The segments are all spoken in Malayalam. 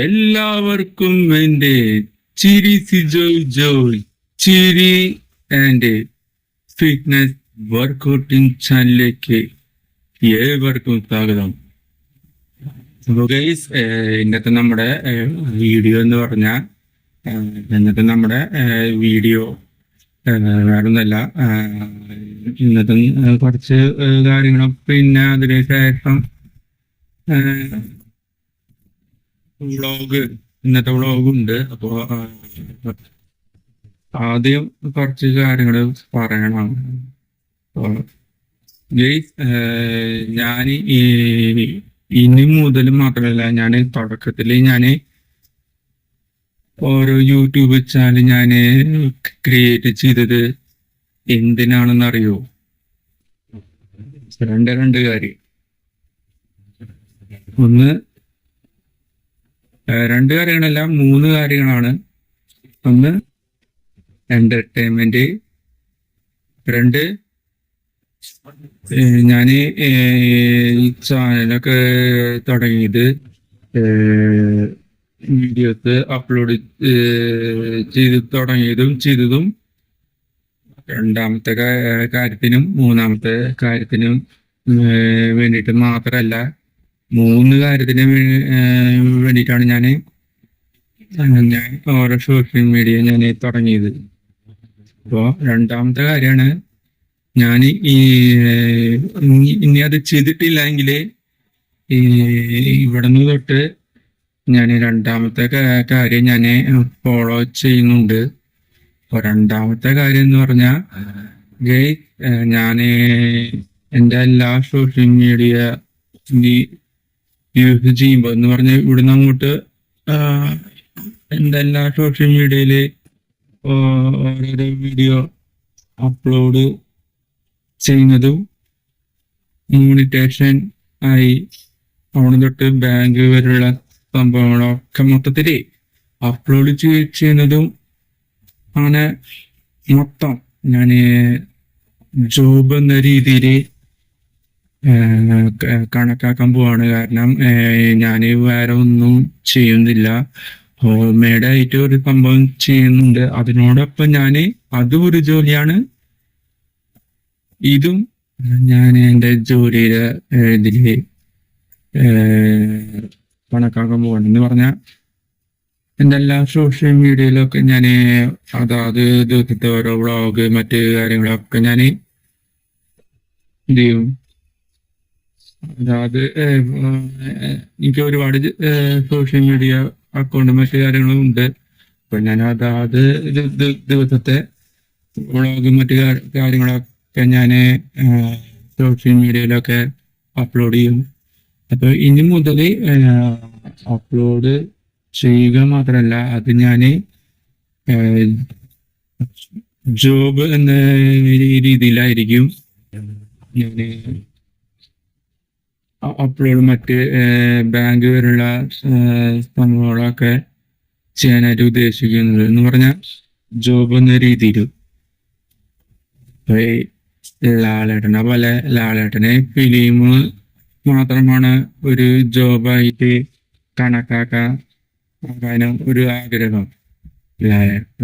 എല്ലാവർക്കും എന്റെ ചിരി സിജോയ് ജോയ് ചിരി ആൻഡ് ഫിറ്റ്നസ് വർക്കൗട്ടിംഗ് ചാനലിലേക്ക് ഏവർക്കും സ്വാഗതം. അപ്പോൾ ഗൈസ്, ഇന്നത്തെ നമ്മുടെ വീഡിയോ എന്ന് പറഞ്ഞാൽ ഇന്നത്തെ നമ്മുടെ വീഡിയോ വേറൊന്നല്ല. ഇന്നത്തെ കുറച്ച് കാര്യങ്ങളും പിന്നെ അതിന് ശേഷം ഇന്നത്തെ വ്ളോഗുണ്ട്. അപ്പോൾ ആദ്യം കുറച്ച് കാര്യങ്ങൾ പറയണം. ഗൈസ്, ഞാൻ ഇനി മുതൽ മാത്രമല്ല, ഞാൻ തുടക്കത്തിൽ ഞാൻ ഓരോ യൂട്യൂബ് ചാനൽ ഞാൻ ക്രിയേറ്റ് ചെയ്തത് എന്തിനാണെന്ന് അറിയോ? രണ്ട് കാര്യം. രണ്ട് കാര്യങ്ങളല്ല, 3 കാര്യങ്ങളാണ്. ഒന്ന് എന്റർടൈൻമെന്റ്, 2 ഞാൻ ഈ ചാനലൊക്കെ തുടങ്ങിയത് വീഡിയോസ് അപ്ലോഡ് ചെയ്തതും രണ്ടാമത്തെ കാര്യത്തിനും 3ാമത്തെ കാര്യത്തിനും വേണ്ടിയിട്ട് മാത്രമല്ല, 3 കാര്യത്തിന് വേണ്ടിയിട്ടാണ് ഞാൻ ഓരോ സോഷ്യൽ മീഡിയ ഞാൻ തുടങ്ങിയത്. അപ്പോൾ രണ്ടാമത്തെ കാര്യമാണ്, ഞാൻ ഇനി അത് ചെയ്തിട്ടില്ലെങ്കിൽ ഇവിടെ നിന്ന് തൊട്ട് ഞാൻ രണ്ടാമത്തെ കാര്യം ഞാൻ ഫോളോ ചെയ്യുന്നുണ്ട്. അപ്പോൾ രണ്ടാമത്തെ കാര്യം എന്ന് പറഞ്ഞാൽ, ഞാൻ എൻ്റെ എല്ലാ സോഷ്യൽ മീഡിയ യൂസ് ചെയ്യുമ്പോൾ എന്ന് പറഞ്ഞാൽ ഇവിടുന്ന് അങ്ങോട്ട് എൻ്റെ എല്ലാ സോഷ്യൽ മീഡിയയിൽ ഓരോരോ വീഡിയോ അപ്ലോഡ് ചെയ്യുന്നതും മോണിറ്റേഷൻ ആയി അവിടെ തൊട്ട് ബാങ്ക് വരെയുള്ള സംഭവങ്ങളൊക്കെ മൊത്തത്തിൽ അപ്ലോഡ് ചെയ്യുന്നതും അങ്ങനെ മൊത്തം ഞാൻ ജോബ് എന്ന രീതിയിൽ കണക്കാക്കാൻ പോവാണ്. കാരണം ഞാൻ വേറെ ഒന്നും ചെയ്യുന്നില്ല, ഹോം മെയ്ഡായിട്ട് ഒരു സംഭവം ചെയ്യുന്നുണ്ട്. അതിനോടൊപ്പം ഞാൻ അതും ഒരു ജോലിയാണ്, ഇതും ഞാൻ എൻ്റെ ജോലിയുടെ ഇതില് കണക്കാക്കാൻ പോവാണ്. എന്ന് പറഞ്ഞാൽ എൻ്റെ എല്ലാ സോഷ്യൽ മീഡിയയിലൊക്കെ ഞാൻ അതാത് ദിവസത്തെ ഓരോ വ്ളോഗ് മറ്റ് കാര്യങ്ങളൊക്കെ ഞാൻ എന്ത് ചെയ്യും, അതായത് എനിക്ക് ഒരുപാട് സോഷ്യൽ മീഡിയ അക്കൗണ്ടും മറ്റു കാര്യങ്ങളും ഉണ്ട്. അപ്പൊ ഞാൻ അതാത് ദിവസത്തെ വ്ളോഗും മറ്റു കാര്യങ്ങളൊക്കെ ഞാൻ സോഷ്യൽ മീഡിയയിലൊക്കെ അപ്ലോഡ് ചെയ്യും. അപ്പൊ ഇനി മുതൽ അപ്ലോഡ് ചെയ്യുക മാത്രമല്ല, അത് ഞാൻ ജോബ് എന്ന രീതിയിലായിരിക്കും ഞാൻ അപ്ലോഡ് മറ്റ് ബാങ്ക് വരെയുള്ള സംഭവങ്ങളൊക്കെ ചെയ്യാനായിട്ട് ഉദ്ദേശിക്കുന്നത്. എന്ന് പറഞ്ഞാൽ ജോബ് എന്ന രീതിയിൽ. ലാലേട്ടനെ പോലെ ലാലേട്ടനെ ഫിലിം മാത്രമാണ് ഒരു ജോബായിട്ട് കണക്കാക്കാനും ഒരു ആഗ്രഹം.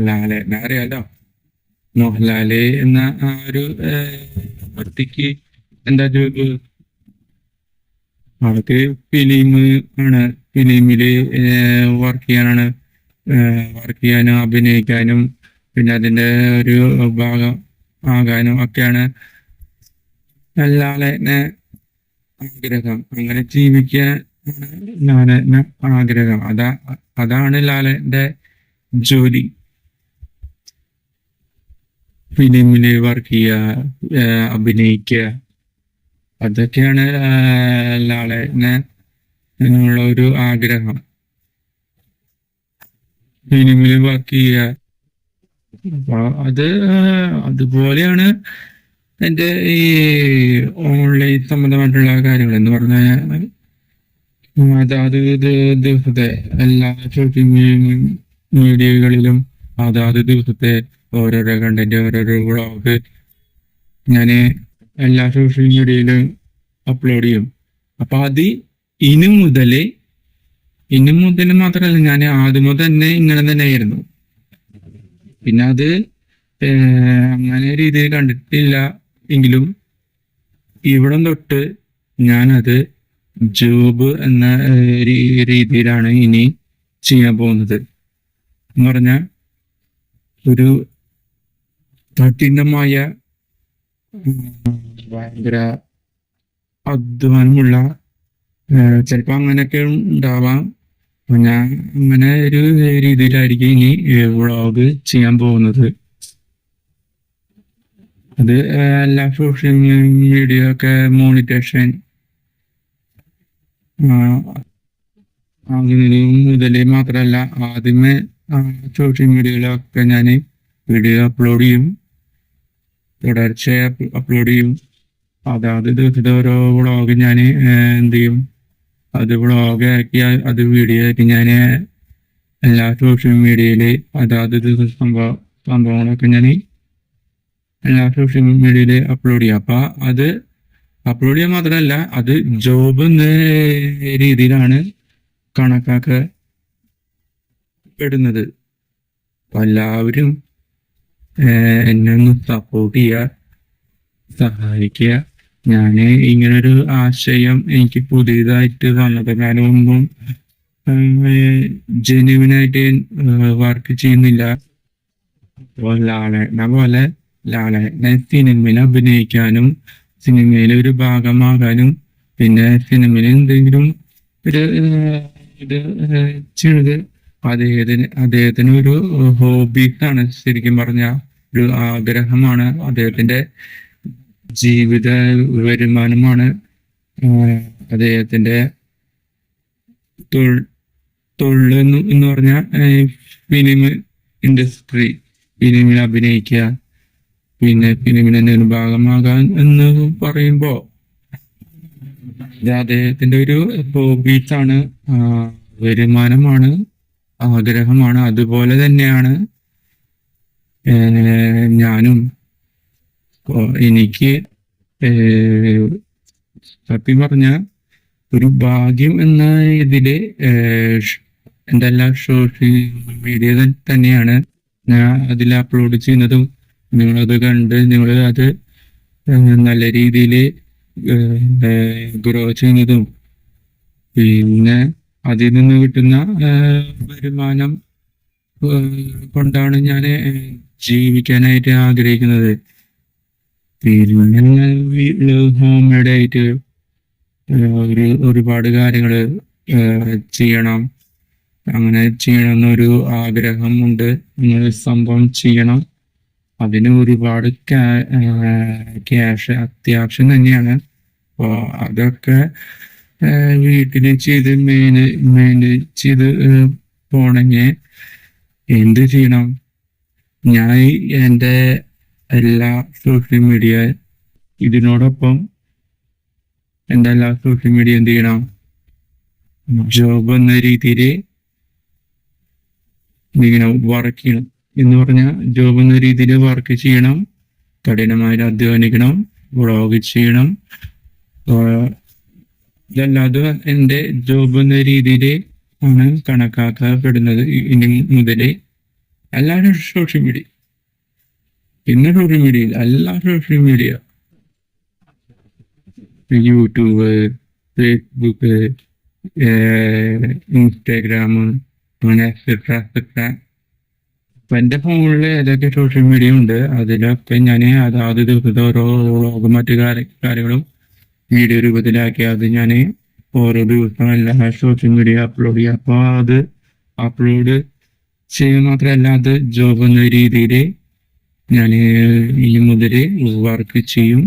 ലാലേട്ടനെ അറിയാലോ, മോഹൻലാല് എന്ന ആ ഒരു വ്യക്തിക്ക് എന്താ ജോബ്? അവർക്ക് ഫിലിം ആണ്, ഫിലിമില് വർക്ക് ചെയ്യാനും അഭിനയിക്കാനും പിന്നെ അതിൻ്റെ ഒരു ഭാഗം ആകാനും ഒക്കെയാണ് ലാലേട്ടന് ആഗ്രഹം. അങ്ങനെ ജീവിക്കാൻ ലാലേട്ടന് ആഗ്രഹം. അതാണ് ലാലേട്ടന്റെ ജോലി. ഫിലിമില് വർക്ക് ചെയ്യുക, അഭിനയിക്കുക, അതൊക്കെയാണ് ലാലേട്ടന് ഉള്ള ഒരു ആഗ്രഹം. ഫിലിമില് വർക്ക് ചെയ്യുക, അപ്പൊ അതുപോലെയാണ് എൻ്റെ ഈ ഓൺലൈൻ സംബന്ധമായിട്ടുള്ള കാര്യങ്ങൾ. എന്ന് പറഞ്ഞാൽ അതാത് ദിവസത്തെ എല്ലാ സോഷ്യൽ മീഡിയകളിലും അതാത് ദിവസത്തെ ഓരോരോ കണ്ടന്റ്, ഓരോരോ വ്ളോഗ് ഞാൻ എല്ലാ സോഷ്യൽ മീഡിയയിലും അപ്ലോഡ് ചെയ്യും. അപ്പൊ അത് ഇനി മുതൽ മാത്രമല്ല, ഞാൻ ആദ്യം മുതൽ തന്നെ ഇങ്ങനെ തന്നെയായിരുന്നു. പിന്നെ അത് അങ്ങനെ രീതിയിൽ കണ്ടിട്ടില്ല എങ്കിലും ഇവിടം തൊട്ട് ഞാനത് ജോബ് എന്ന രീതിയിലാണ് ഇനി ചെയ്യാൻ പോകുന്നത്. എന്ന് പറഞ്ഞാൽ ഒരു കഠിനമായ ഭയങ്കര അധ്വാനമുള്ള, ചിലപ്പോൾ അങ്ങനെയൊക്കെ ഉണ്ടാവാം. ഞാൻ അങ്ങനെ ഒരു രീതിയിലായിരിക്കും ഇനി വ്ളോഗ് ചെയ്യാൻ പോകുന്നത്. അത് എല്ലാ സോഷ്യൽ മീഡിയ ഒക്കെ മോണിറ്റേഷൻ അങ്ങനെ മുതലേ മാത്രമല്ല, ആദ്യമേ സോഷ്യൽ മീഡിയയിലൊക്കെ ഞാൻ വീഡിയോ അപ്ലോഡ് ചെയ്യും, തുടർച്ചയായി അപ്ലോഡ് ചെയ്യും. അതായത് ദിവസത്തെ ഓരോ വ്ളോഗ് ഞാൻ എന്ത് ചെയ്യും, അത് വ്ളോഗ് ആക്കി അത് വീഡിയോ ആക്കി ഞാൻ എല്ലാ സോഷ്യൽ മീഡിയയിൽ അതാത് സംഭവങ്ങളൊക്കെ ഞാൻ എല്ലാ സോഷ്യൽ മീഡിയയിൽ അപ്ലോഡ് ചെയ്യും. അപ്പൊ അത് അപ്ലോഡ് ചെയ്യാൻ മാത്രമല്ല, അത് ജോബ് എന്ന രീതിയിലാണ് കണക്കാക്കപ്പെടുന്നത്. അപ്പൊ എല്ലാവരും എന്നെ ഒന്ന് സപ്പോർട്ട് ചെയ്യുക, സഹായിക്കുക. ഞാൻ ഇങ്ങനൊരു ആശയം എനിക്ക് പുതിയതായിട്ട് വന്നത്, ഞാനൊന്നും ജെന്യുവിനായിട്ട് വർക്ക് ചെയ്യുന്നില്ല. ലാലേട്ടനെ സിനിമയിൽ അഭിനയിക്കാനും സിനിമയിൽ ഒരു ഭാഗമാകാനും പിന്നെ സിനിമയിൽ എന്തെങ്കിലും ഒരു ഇത് ചെയ്ത് അദ്ദേഹത്തിന് ഒരു ഹോബീസാണ്, ശരിക്കും പറഞ്ഞ ഒരു ആഗ്രഹമാണ്, അദ്ദേഹത്തിന്റെ ജീവിത വരുമാനമാണ്, അദ്ദേഹത്തിന്റെ തൊഴിൽ എന്ന് പറഞ്ഞാൽ ഫിലിം ഇൻഡസ്ട്രി, ഫിലിമിൽ അഭിനയിക്കുക, പിന്നെ ഫിലിമിൽ എന്തെങ്കിലും ഭാഗമാകാൻ എന്ന് പറയുമ്പോ ഇത് അദ്ദേഹത്തിന്റെ ഒരു ഹോബീസാണ്, വരുമാനമാണ്, ആഗ്രഹമാണ്. അതുപോലെ തന്നെയാണ് ഞാനും. എനിക്ക് സത്യം പറഞ്ഞ ഒരു ഭാഗ്യം എന്ന ഇതില് എൻ്റെ എല്ലാ സോഷ്യൽ മീഡിയ തന്നെയാണ് ഞാൻ അതിൽ അപ്ലോഡ് ചെയ്യുന്നതും. നിങ്ങളത് കണ്ട് നിങ്ങൾ അത് നല്ല രീതിയിൽ ഗ്രോ ചെയ്യുന്നതും പിന്നെ അതിൽ നിന്ന് കിട്ടുന്ന വരുമാനം കൊണ്ടാണ് ഞാൻ ജീവിക്കാനായിട്ട് ആഗ്രഹിക്കുന്നത്. പിന്നെ വീട്ടില് ഹോം മെയ്ഡ് ആയിട്ട് ഒരുപാട് കാര്യങ്ങൾ ചെയ്യണം, അങ്ങനെ ചെയ്യണമെന്നൊരു ആഗ്രഹമുണ്ട്. സംഭവം ചെയ്യണം, അതിന് ഒരുപാട് ക്യാഷ് അത്യാവശ്യം തന്നെയാണ്. അപ്പോൾ അതൊക്കെ വീട്ടിൽ ചെയ്ത് മെയിൻ ചെയ്ത് പോണെങ്കിൽ എന്ത് ചെയ്യണം? ഞാൻ എൻ്റെ എല്ലാ സോഷ്യൽ മീഡിയ ഇതിനോടൊപ്പം എൻ്റെ എല്ലാ സോഷ്യൽ മീഡിയ എന്ത് ചെയ്യണം? ജോബ് എന്ന രീതിയിൽ ഇങ്ങനെ വർക്ക് ചെയ്യണം. എന്ന് പറഞ്ഞാൽ ജോബ് എന്ന രീതിയിൽ വർക്ക് ചെയ്യണം, കഠിനമായി അധ്വാനിക്കണം, വ്ളോഗ് ചെയ്യണം. ഇതല്ലാതെ എൻ്റെ ജോബ് എന്ന രീതിയിൽ ആണ് കണക്കാക്കപ്പെടുന്നത് ഇനി മുതൽ. എല്ലാവരും സോഷ്യൽ മീഡിയ, പിന്നെ സോഷ്യൽ മീഡിയയിൽ എല്ലാ social media, YouTube, Facebook, Instagram, അങ്ങനെ എക്സെട്ര. അപ്പൊ എൻ്റെ ഫോണിൽ ഏതൊക്കെ സോഷ്യൽ മീഡിയ ഉണ്ട് അതിലൊക്കെ ഞാൻ അതാത് ദിവസത്തെ ഓരോ വ്ളോഗും മറ്റു കാര്യങ്ങളും വീഡിയോ രൂപത്തിലാക്കി അത് ഞാൻ ഓരോ ദിവസവും എല്ലാ സോഷ്യൽ മീഡിയ അപ്ലോഡ് ചെയ്യും. അപ്പോൾ അത് അപ്ലോഡ് ചെയ്യുക മാത്രമല്ല, അത് ജോബ് എന്ന രീതിയിൽ ഞാൻ ഈ മുതൽ വർക്ക് ചെയ്യും.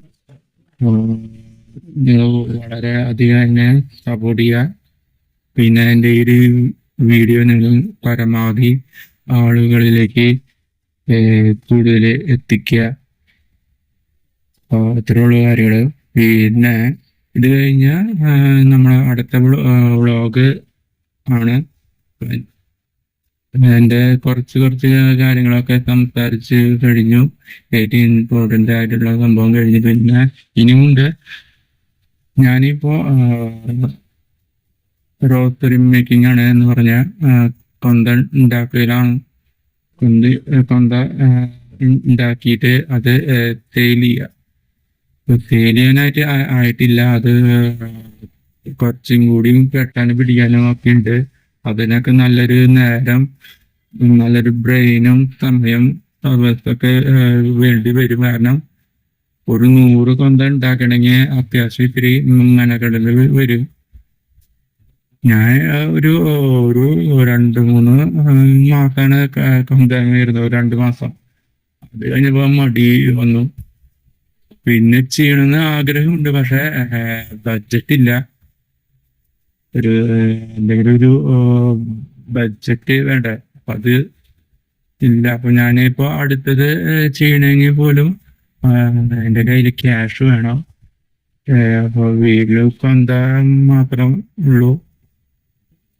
വളരെ അധികം എന്നെ സപ്പോർട്ട് ചെയ്യുക. പിന്നെ എൻ്റെ ഈ ഒരു വീഡിയോ നിങ്ങൾ പരമാവധി ആളുകളിലേക്ക് കൂടുതൽ എത്തിക്കുക. ഇത്രയുള്ള കാര്യങ്ങൾ. പിന്നെ ഇത് കഴിഞ്ഞാൽ നമ്മൾ അടുത്ത വ്ളോഗ് ആണ്. എൻ്റെ കുറച്ച് കാര്യങ്ങളൊക്കെ സംസാരിച്ച് കഴിഞ്ഞു. ഏറ്റവും ഇമ്പോർട്ടൻ്റ് ആയിട്ടുള്ള സംഭവം കഴിഞ്ഞു. പിന്നെ ഇനിയുമുണ്ട്. ഞാനിപ്പോ റോത്തറി മേക്കിംഗ് ആണ് എന്ന് പറഞ്ഞ കൊന്ത ഉണ്ടാക്കലാണ്. കൊന്ത ഉണ്ടാക്കിയിട്ട് അത് സെയിൽ ചെയ്യുക. സെയിൽ ചെയ്യാനായിട്ട് ആയിട്ടില്ല. അത് കുറച്ചും കൂടി കെട്ടാനും പിടിക്കാനും ഒക്കെ ഉണ്ട്. അതിനൊക്കെ നല്ലൊരു നേരം, നല്ലൊരു ബ്രെയിനും സമയം ഒക്കെ വേണ്ടി വരും. കാരണം ഒരു 100 കൊന്ത ഉണ്ടാക്കണമെങ്കിൽ അത്യാവശ്യം ഇത്തിരി മെനക്കെടൽ വരും. ഞാൻ ഒരു ഒരു 2-3 മാസമാണ് കൊന്ത വരുന്നത്, 2 മാസം. അത് കഴിഞ്ഞപ്പോ മടി വന്നു. പിന്നെ ചെയ്യണമെന്ന് ആഗ്രഹമുണ്ട്, പക്ഷെ ബഡ്ജറ്റ് ഇല്ല. ഒരു എന്തെങ്കിലും ഒരു ബഡ്ജറ്റ് വേണ്ടേ, അപ്പൊ അത് ഇല്ല. അപ്പൊ ഞാനിപ്പോ അടുത്തത് ചെയ്യണമെങ്കിൽ പോലും എൻ്റെ കയ്യിൽ ക്യാഷ് വേണം. അപ്പൊ വീട്ടില് കൊന്ത മാത്രം ഉള്ളൂ.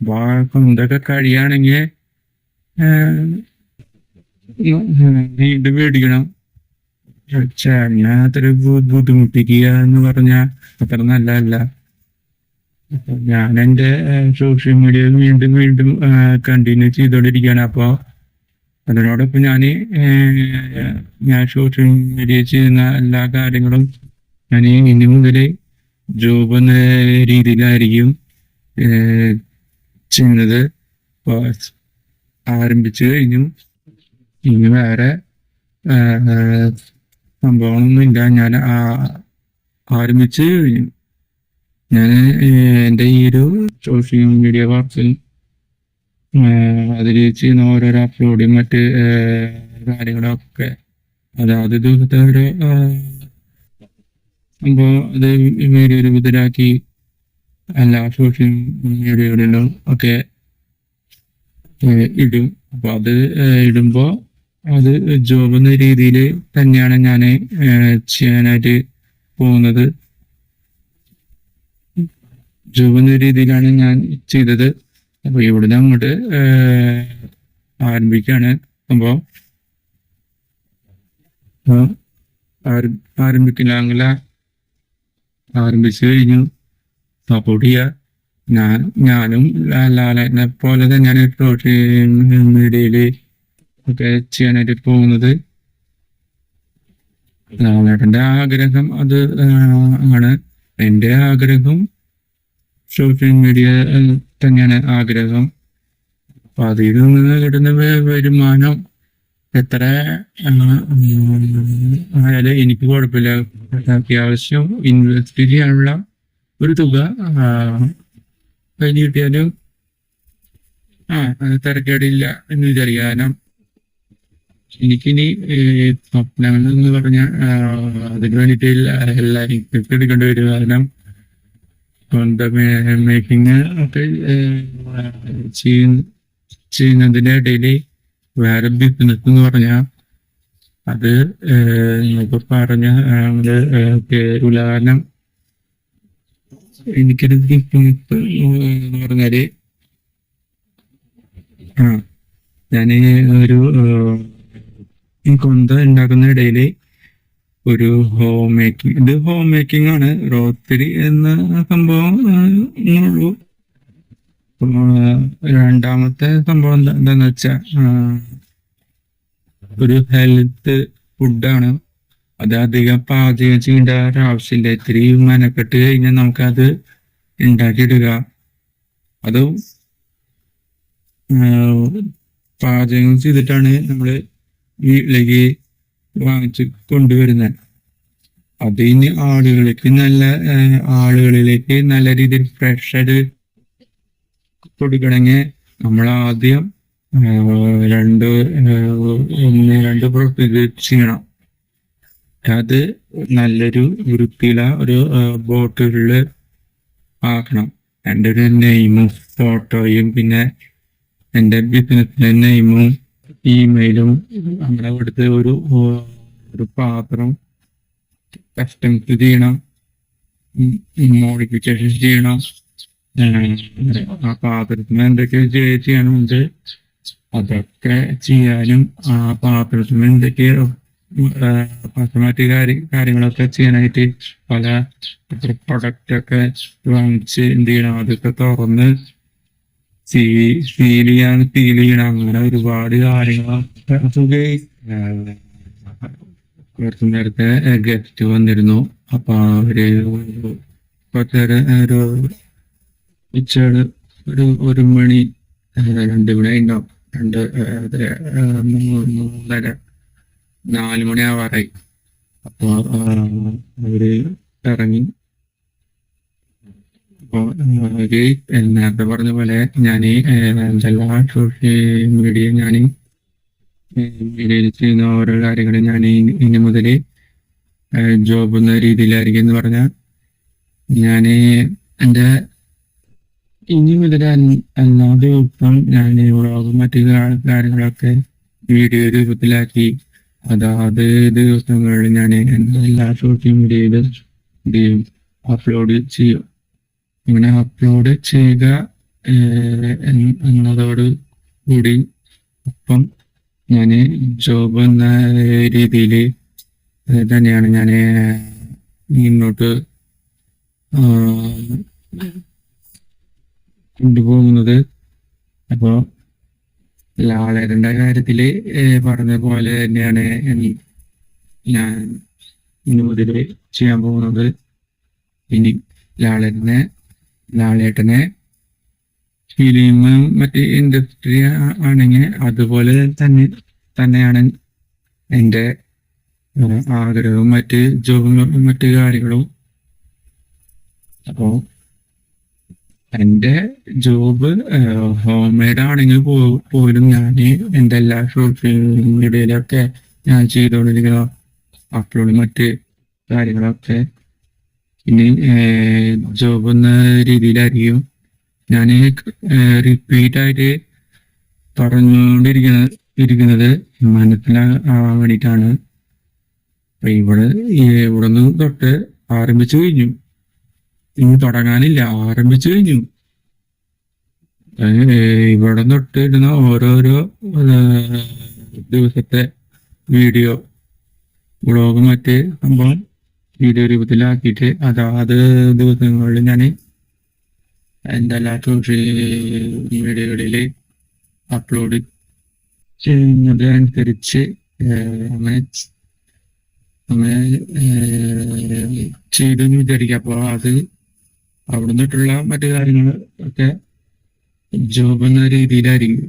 അപ്പൊ ആ കൊന്തൊക്കെ കഴിയുകയാണെങ്കിൽ വീണ്ടും മേടിക്കണം. ചേട്ടനെ അത്ര ബുദ്ധിമുട്ടിക്കുക എന്ന് പറഞ്ഞാൽ അത്ര നല്ലതല്ല. ഞാൻ എൻ്റെ സോഷ്യൽ മീഡിയ വീണ്ടും വീണ്ടും കണ്ടിന്യൂ ചെയ്തുകൊണ്ടിരിക്കുകയാണ്. അപ്പോൾ അതിനോടൊപ്പം ഞാൻ സോഷ്യൽ മീഡിയ ചെയ്യുന്ന എല്ലാ കാര്യങ്ങളും ഞാൻ ഇനി മുതൽ ജോബ് എന്ന രീതിയിലായിരിക്കും ചെയ്യുന്നത്. അപ്പോൾ ആരംഭിച്ചു കഴിഞ്ഞു. ഇനി വേറെ സംഭവങ്ങളൊന്നുമില്ല. ഞാൻ ആരംഭിച്ചു കഴിഞ്ഞു. ഞാൻ എൻ്റെ ഈ ഒരു സോഷ്യൽ മീഡിയ വർക്കിൽ അതിൽ ചെയ്യുന്ന ഓരോരോ അപ്ലോഡും മറ്റ് കാര്യങ്ങളൊക്കെ അതാത് ദിവസത്തെ ഒരു സംഭവം അത് വീഡിയോ രൂപത്തിലാക്കി എല്ലാ സോഷ്യൽ മീഡിയകളിലും ഒക്കെ ഇടും. അപ്പൊ അത് ഇടുമ്പോൾ അത് ജോബ് എന്ന രീതിയിൽ തന്നെയാണ് ഞാൻ ചെയ്യാനായിട്ട് പോകുന്നത്. ജോബ് എന്ന രീതിയിലാണ് ഞാൻ ചെയ്തത്. അപ്പൊ ഇവിടുന്ന് അങ്ങോട്ട് ആരംഭിക്കുകയാണ് സംഭവം. ആരംഭിക്കില്ല, ആരംഭിച്ചു കഴിഞ്ഞു. സപ്പോർട്ട് ചെയ്യുക. ഞാനും ലാലേട്ടനെ പോലെ തന്നെയാണ് സോഷ്യൽ മീഡിയയില് ഒക്കെ ചെയ്യാനായിട്ട് പോകുന്നത്. ലാലേട്ടന്റെ ആഗ്രഹം അത് ആണ്. എൻ്റെ ആഗ്രഹം സോഷ്യൽ മീഡിയ തന്നെയാണ് ആഗ്രഹം. അപ്പൊ അതിൽ നിന്ന് കിട്ടുന്ന വരുമാനം എത്ര ആയാലും എനിക്ക് കുഴപ്പമില്ല. അത്യാവശ്യം ഇൻവെസ്റ്റ് ചെയ്യാനുള്ള ഒരു തുക കയ്യിൽ കിട്ടിയാലും തിരക്കേടില്ല എന്ന് വിചാരിക്കുക. കാരണം എനിക്കിനി സ്വപ്നങ്ങൾ എന്ന് പറഞ്ഞാൽ അതിന് വേണ്ടിയിട്ട് എല്ലാവരും എടുക്കേണ്ടി വരും. കാരണം മേക്കിങ് ഒക്കെ ചെയ്യുന്നതിന്റെ ഇടയിൽ വേറെ ബിസിനസ് എന്ന് പറഞ്ഞാൽ അത് ഇപ്പൊ പറഞ്ഞ കേരള. കാരണം എനിക്കൊരു ബിസിനസ് എന്ന് പറഞ്ഞാല് ഞാന് ഒരു കൊന്ത ഉണ്ടാക്കുന്ന ഇടയില് ഒരു ഹോം മേക്കിംഗ് ആണ്. റോത്തരി എന്ന സംഭവം ഉള്ളൂ. രണ്ടാമത്തെ സംഭവം എന്താന്ന് വെച്ചാ ഒരു ഹെൽത്ത് ഫുഡാണ്. അത് അധികം പാചകം ചെയ്യേണ്ട ഒരാവശ്യമില്ല. ഇത്തിരി മെനക്കെട്ട് കഴിഞ്ഞാൽ നമുക്കത് ഉണ്ടാക്കിയെടുക്കുക. അതും പാചകം ചെയ്തിട്ടാണ് നമ്മള് വീട്ടിലേക്ക് വാങ്ങിച്ച് കൊണ്ടുവരുന്നത്. അതിന് ആളുകളിലേക്ക് നല്ല രീതിയിൽ ഫ്രഷ് ആയിട്ട് കൊടുക്കണമെങ്കിൽ നമ്മൾ ആദ്യം 2 പ്രൊസീജിയർ ചെയ്യണം. അത് നല്ലൊരു വൃത്തിയുള്ള ഒരു ബോട്ടിലില് ആക്കണം. എൻ്റെ ഒരു നെയിമും ഫോട്ടോയും പിന്നെ എൻ്റെ ബിസിനസ്സിന്റെ നെയിമും ഇമെയിലും അങ്ങനെ കൊടുത്ത് ഒരു പാത്രം കസ്റ്റമൈസ് ചെയ്യണം, മോഡിഫിക്കേഷൻ ചെയ്യണം. ആ പാത്രത്തിന് എന്തൊക്കെ ചെയ്യാനുണ്ട് അതൊക്കെ ചെയ്യാനും, ആ പാത്രത്തിന് എന്തൊക്കെ മറ്റു കാര്യങ്ങളൊക്കെ ചെയ്യാനായിട്ട് പല പ്രൊഡക്റ്റ് ഒക്കെ വാങ്ങിച്ച് എന്ത് ചെയ്യണം, അതൊക്കെ തുറന്ന് ഫീൽ ചെയ്യണം. അങ്ങനെ ഒരുപാട് കാര്യങ്ങളൊക്കെ. കുറച്ചു നേരത്തെ ഗസ്റ്റ് വന്നിരുന്നു. അപ്പൊ അവര് കുറച്ചേരം ഉച്ചയുടെ ഒരു മണി 2 മണി ഉണ്ടാവും. 3:30 4 മണി ആവാറായി. അപ്പൊ അവര് ഇറങ്ങി. അപ്പൊ അവര് നേരത്തെ പറഞ്ഞ പോലെ ഞാൻ എല്ലാ സോഷ്യൽ മീഡിയയിൽ ചെയ്യുന്ന ഓരോ കാര്യങ്ങളും ഞാൻ ഇനി മുതൽ ജോബ് എന്ന രീതിയിലായിരിക്കും. എന്ന് പറഞ്ഞാൽ ഞാൻ എൻ്റെ ഇനി മുതൽ എല്ലാ ദിവസവും ഞാൻ വ്ളോഗും മറ്റു കാര്യങ്ങളൊക്കെ വീഡിയോ രൂപത്തിലാക്കി അതാത് ദിവസങ്ങളിൽ ഞാൻ എല്ലാ സോഷ്യൽ മീഡിയയിലും അപ്ലോഡ് ചെയ്യും. ഇങ്ങനെ അപ്ലോഡ് ചെയ്യുക എന്നതോട് കൂടി ഒപ്പം ഞാൻ ജോബ് എന്ന രീതിയിൽ തന്നെയാണ് ഞാൻ മുന്നോട്ട് കൊണ്ടുപോകുന്നത്. അപ്പോൾ ലാളേട്ടൻ്റെ കാര്യത്തില് പറഞ്ഞ പോലെ തന്നെയാണ് ഞാൻ ഇനി മുതൽ ചെയ്യാൻ പോകുന്നത്. ഇനി ലാളേട്ടനെ ഫിലിം മറ്റ് ഇൻഡസ്ട്രി ആണെങ്കിൽ അതുപോലെ തന്നെയാണ് എൻ്റെ ആഗ്രഹവും മറ്റ് ജോബും മറ്റ് കാര്യങ്ങളും. അപ്പോൾ എൻ്റെ ജോബ് ഹോം മെയ്ഡ് ആണെങ്കിൽ പോലും ഞാൻ എൻ്റെ എല്ലാ സോഷ്യൽ മീഡിയയിലൊക്കെ ഞാൻ ചെയ്തുകൊണ്ടിരിക്കുന്ന അപ്ലോഡ് മറ്റ് കാര്യങ്ങളൊക്കെ ഇനി ജോബ് എന്ന രീതിയിലായിരിക്കും ഞാൻ റിപ്പീറ്റായിട്ട് പറഞ്ഞുകൊണ്ടിരിക്കുന്നത് മനസ്സിലാവാൻ വേണ്ടിയിട്ടാണ്. അപ്പൊ ഇവിടെ നിന്ന് തൊട്ട് ആരംഭിച്ചു കഴിഞ്ഞു, ഇനി തുടങ്ങാനില്ല, ആരംഭിച്ചു കഴിഞ്ഞു. ഇവിടെ തൊട്ട് ഇടുന്ന ഓരോരോ ദിവസത്തെ വീഡിയോ വ്ളോഗ് മറ്റ് സംഭവം വീഡിയോ രൂപത്തിലാക്കിയിട്ട് അതാത് ദിവസങ്ങളിൽ ഞാൻ എൻ്റെ എല്ലാ സോഷ്യൽ മീഡിയകളിൽ അപ്ലോഡ് ചെയ്യുന്നത് അനുസരിച്ച് അങ്ങനെ ചെയ്തെന്ന് വിചാരിക്കുക. അപ്പോൾ അത് അവിടെ നിന്നിട്ടുള്ള മറ്റു കാര്യങ്ങൾ ഒക്കെ ജോബ് എന്ന രീതിയിലായിരിക്കും.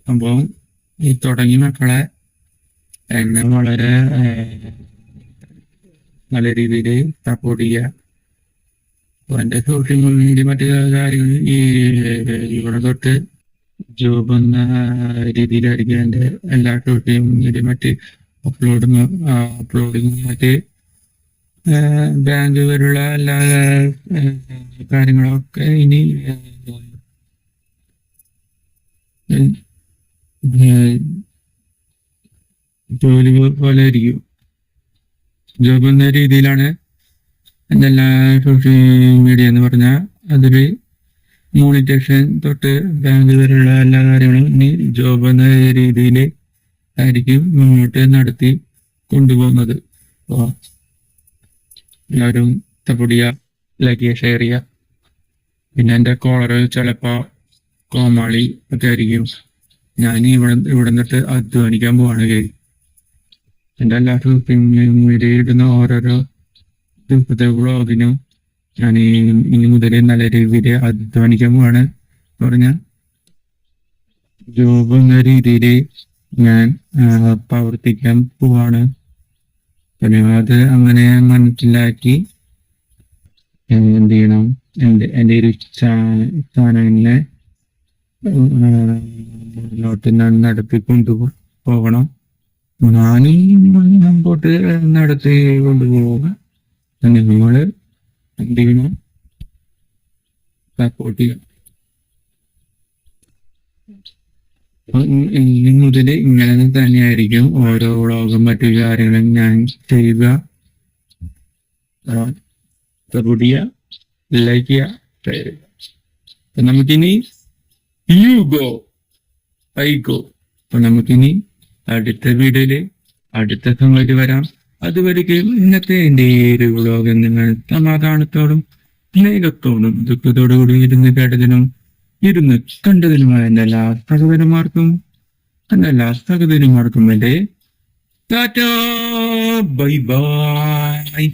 സംഭവം ഈ തുടങ്ങി മക്കളെ എന്നെ വളരെ നല്ല രീതിയിൽ സപ്പോർട്ട് ചെയ്യുക. എൻ്റെ സോഷ്യൽ മീഡിയ മറ്റു കാര്യങ്ങൾ ഇവിടെ തൊട്ട് ജോബ് എന്ന രീതിയിലായിരിക്കും എൻ്റെ എല്ലാ സോഷ്യൽ മീഡിയ മറ്റ് അപ്ലോഡിങ് മറ്റ് ബാങ്ക് വരെയുള്ള എല്ലാ കാര്യങ്ങളൊക്കെ ഇനി ജോലി പോലെ ആയിരിക്കും. ജോബ് എന്ന രീതിയിലാണ് എൻ്റെ എല്ലാ സോഷ്യൽ മീഡിയ എന്ന് പറഞ്ഞാൽ അതില് മോണിറ്റേഷൻ തൊട്ട് ബാങ്ക് വരെയുള്ള എല്ലാ കാര്യങ്ങളും ഇനി ജോബ് എന്ന രീതിയിൽ ആയിരിക്കും മുന്നോട്ട് നടത്തി കൊണ്ടുപോകുന്നത്. അപ്പോൾ എല്ലാവരും സപ്പോർട്ട് ചെയ്യുക, ലൈക്ക് ചെയ്യുക, ഷെയർ ചെയ്യുക. പിന്നെ എൻ്റെ കോളർ ചിലപ്പോൾ കോമാളി ഒക്കെ ആയിരിക്കും. ഞാൻ ഇവിടെ നിന്നിട്ട് അധ്വാനിക്കാൻ പോവാണ്. എൻ്റെ എല്ലാ സോഷ്യൽ മീഡിയയിൽ ഇടുന്ന ഓരോരോ ദിവസത്തെ വ്ളോഗിനും ഞാൻ ഇനി മുതൽ നല്ല രീതിയിൽ അധ്വാനിക്കാൻ പോവാണ്. പറഞ്ഞാൽ ജോബ് എന്ന രീതിയിൽ ഞാൻ പ്രവർത്തിക്കാൻ പോവാണ്. പിന്നെ അത് അങ്ങനെ മനസ്സിലാക്കി എന്ത് ചെയ്യണം, എൻ്റെ ഒരു ചാനലിനെ മുന്നോട്ട് നടത്തിക്കൊണ്ടു പോകണം. ഞാനും മുമ്പോട്ട് നടത്തി കൊണ്ടുപോകുക. നിങ്ങൾ എന്ത് ചെയ്യണം, സപ്പോർട്ട് ചെയ്യണം. ഇനി മുതൽ ഇങ്ങനെ തന്നെയായിരിക്കും ഓരോ വ്ളോഗും മറ്റു കാര്യങ്ങളും ഞാൻ ചെയ്യുക. സപ്പോർട്ട് ചെയ്യുക, ലൈക്ക് ചെയ്യുക, ഷെയർ ചെയ്യുക. നമുക്കിനി യു ഗോ ഐ ഗോ. അപ്പൊ നമുക്കിനി അടുത്ത വീഡിയോയില് അടുത്ത സംഗതി വരാം. അതുവരെയ്ക്കും ഇന്നത്തെ എന്റെ ഒരു വ്ലോഗ് നിങ്ങൾ സമാധാനത്തോടും സ്നേഹത്തോടും ദുഃഖത്തോടുകൂടി ഇരുന്ന് കേട്ടതിനും ഇരുന്ന് കണ്ടതിനുമായ എൻ്റെ എല്ലാ സഹോദരന്മാർക്കും എന്റെ ടാറ്റാ ബൈ ബൈ.